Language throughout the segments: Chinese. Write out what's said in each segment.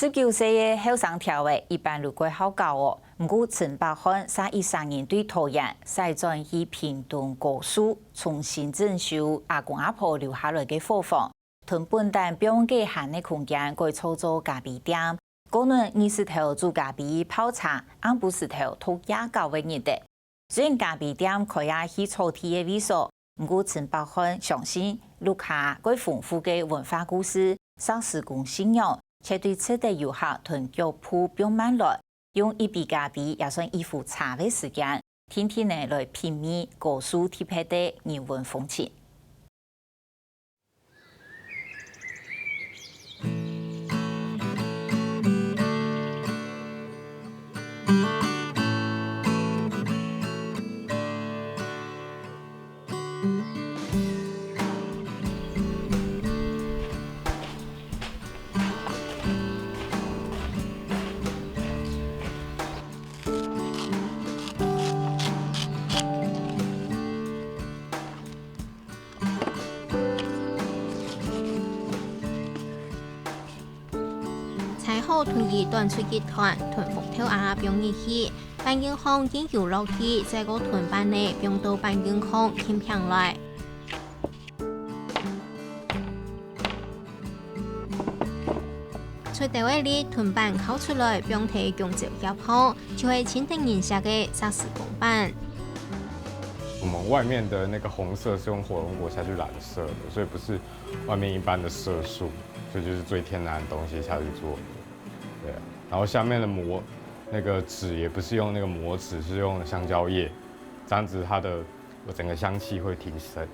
19歲嘅後生條嘅一般路過好高哦，唔過陳百漢13年對桃園西轉去屏東高速重新整修阿公阿婆留下來嘅貨房，同本單表演嘅閒嘅空間改操作咖啡店，個人20頭做咖啡泡茶，按50頭塗鴉搞嘅熱的。雖然咖啡店開下去草地嘅位所，唔過陳百漢相信路下改豐富嘅文化故事、歷史cùng信仰。且對此地遊客同腳步變慢來，用一杯咖啡也算一壺茶的時間，天天來品味高速鐵皮的人文風情。才好團兒端出集團，團風頭阿表演戲，辦銀行應有落去，在個團辦內變到辦銀行傾平來。隨地位裡團辦考出來，變提強照入鋪，就係清定人下嘅沙石公辦。我們外面的那個紅色是用火龍果下去染色的，所以不是外面一般的色素，所以就是最天然的東西下去做的。對，然後下面的膜那個紙也不是用那個膜紙，是用香蕉葉，這樣子它的整個香氣會提升。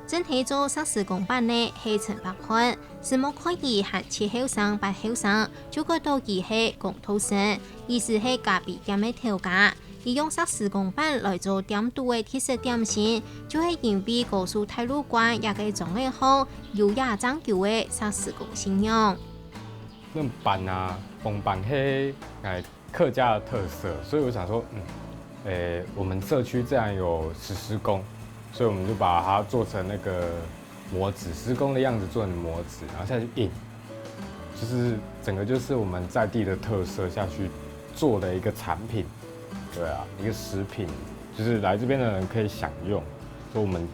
整體做沙石公辦呢係陳百漢，是冇可以限七後生八後生，就覺到佢係工頭生，意思係咖啡店嘅頭家。利用沙石公辦來做店度嘅特色點心，就係因為高速太路關也個種類好優雅講究嘅沙石公信仰。那板啊，紅板係客家的特色，所以我想說，我們社區自然有石獅公，所以我們就把它做成那個模紙，獅公的樣子做成模紙，然後下去印，就是整個就是我們在地的特色下去做的一個產品。對啊，一個食品，就是來這邊的人可以享用，所以我們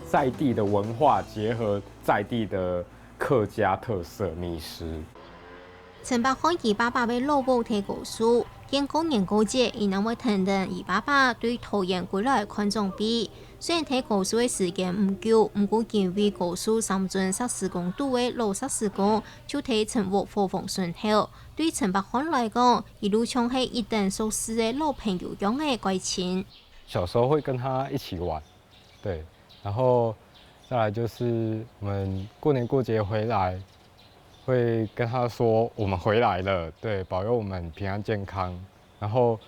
在地的文化結合在地的客家特色美食。陳百漢伊爸爸為老母提高速，見過年過節，伊能會聽到伊爸爸對桃園歸來看重比。雖然提高速嘅時間唔久，唔過因為高速三尊沙石公度嘅老沙石公，就提成獲貨房順頭。對陳百漢來講，一路像係一等熟識嘅老朋友樣嘅關係。小時候會跟他一起玩，對，然後再來就是我們過年過節回來，會跟他說我們回來了，對，保佑我們平安健康。然後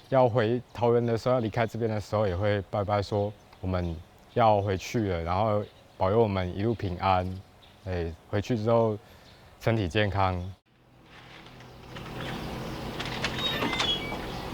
要回桃園的時候，要離開這邊的時候，也會拜拜說我們要回去了，然後保佑我們一路平安，回去之後身體健康。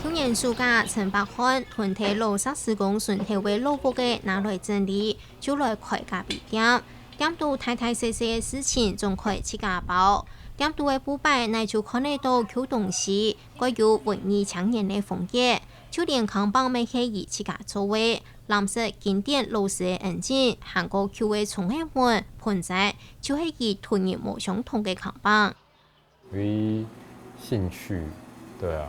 去年暑假，陳百漢團體老沙石公順頭為老母嘅拿來整理，就來開咖啡店。店度大大細細嘅事情，仲開自家包。店度嘅布擺，乃就看得到舊東西，各有文藝青年嘅風格。就連扛棒咪係以自家做嘅，藍色經典老式嘅眼鏡，韓國舊嘅松葉門盆栽，就係以團人冇相同嘅扛棒。由於興趣，對啊。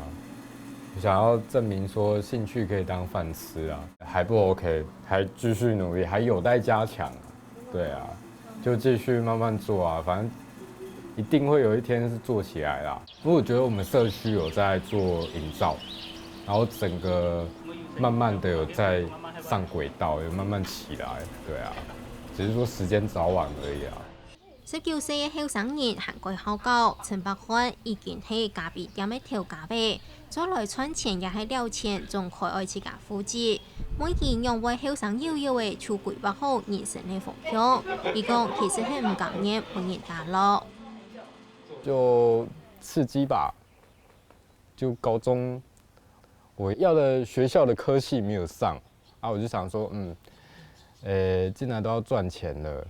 想要證明說興趣可以當飯吃啊，還不 OK，還繼續努力，還有待加強。對啊，就繼續慢慢做啊，反正一定會有一天是做起來啦。因為我覺得我們社區有在做營造，然後整個慢慢的有在上軌道，有慢慢起來。對啊，只是說時間早晚而已啊。19歲嘅後生人韓國考高，陳百漢已經係咖啡店嘅頭家唄。再來賺錢也係了錢，仲可愛自家負責。每年讓為後生悠悠嘅出規劃好人生嘅方向。伊講其實係唔甘願陪人打樂。就刺激吧，就高中我要的學校的科系沒有上，啊，我就想說，既然都要賺錢了，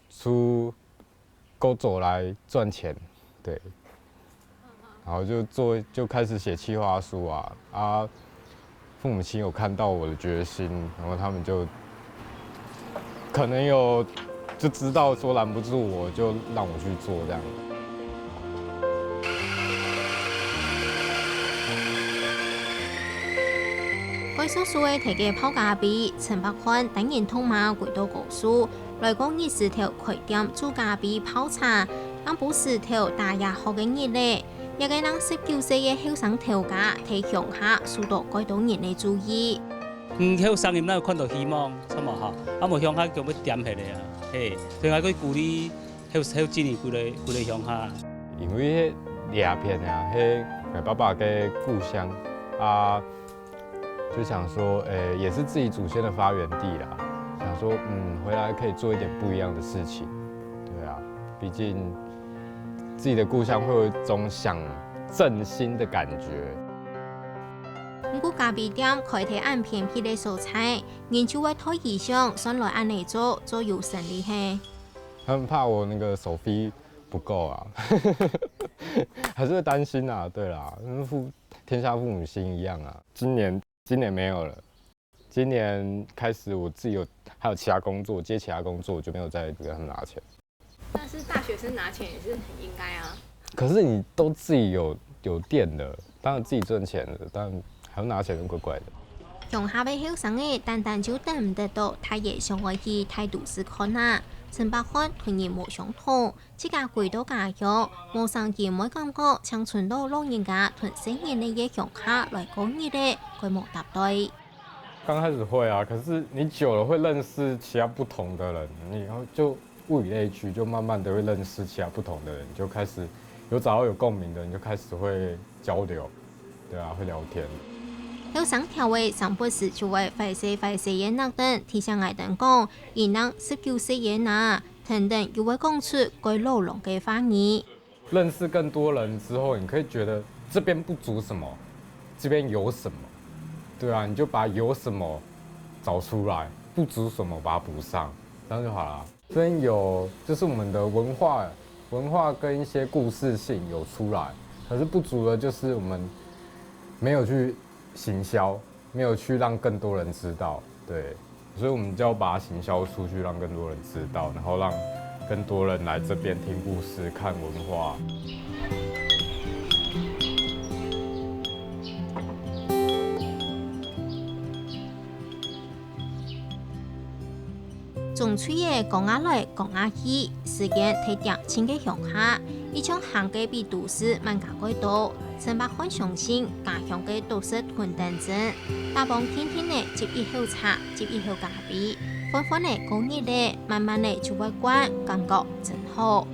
出勾走来赚钱，对。然后就开始写企划书啊，父母亲有看到我的决心，然后他们就可能就知道说拦不住我，就让我去做这样。该叔叔的提嘅泡咖啡，陈百宽等然通马回到故事，来讲20條開店煮咖啡泡茶，咁40條大約學嘅日咧，一個人19歲嘅後生頭家提鄉下受到幾多人嘅注意。後生人咱有看到希望，錯嘛吼，無鄉下叫要點起來啊，嘿，所以我鼓勵後幾年規個鄉下。因為迄兩片啊，迄爸爸嘅故鄉啊。就想说，也是自己祖先的发源地啦。想说，回来可以做一点不一样的事情。对啊，毕竟自己的故乡会有一种想振兴的感觉。不過咖啡店開喺按偏僻嘅所在，研究會推意向上來按嚟做有勝利係。他們怕我那個手飛不夠啊，還是會擔心啊。對啦，天下父母心一樣啊。今年没有了，今年开始我自己还有其他工作，接其他工作，我就没有再跟他们拿钱。但是大学生拿钱也是很应该啊。可是你都自己有店了，当然自己赚钱了，但还要拿钱，怪怪的。鄉下嘅後生嘅單單就等唔得到，他也想可以態度思考啦。陳百寬同人無相同，自家回到家鄉，無上見每感覺像傳到老人家同新人嘅嘢鄉下來講嘢咧，佢冇答對。剛開始會啊，可是你久了會認識其他不同的人，你然後就物以類聚，就慢慢的會認識其他不同的人，就開始找到有共鳴的，你就開始會交流，對啊，會聊天。後生條位上半時就會快些嘅那等，提醒愛等講，而能19歲嘅那等等又會講出該老龍嘅話語。認識更多人之後，你可以覺得這邊不足什麼，這邊有什麼，對啊，你就把有什麼找出來，不足什麼把它補上，這樣就好了。這邊有就是我們的文化跟一些故事性有出來，可是不足的就是我們沒有去行銷，沒有去讓更多人知道，對，所以我們就要把它行銷出去，讓更多人知道，然後讓更多人來這邊聽故事、看文化。種出嘅講下來講下去，時間睇點前嘅鄉下，呢種行嘅比都市慢加幾多。陳百寬相信家鄉嘅都市團等陣，大幫天天嘅接一口茶，接一口咖啡，歡歡嘅講熱咧，慢慢嘅就會慣，感覺真好。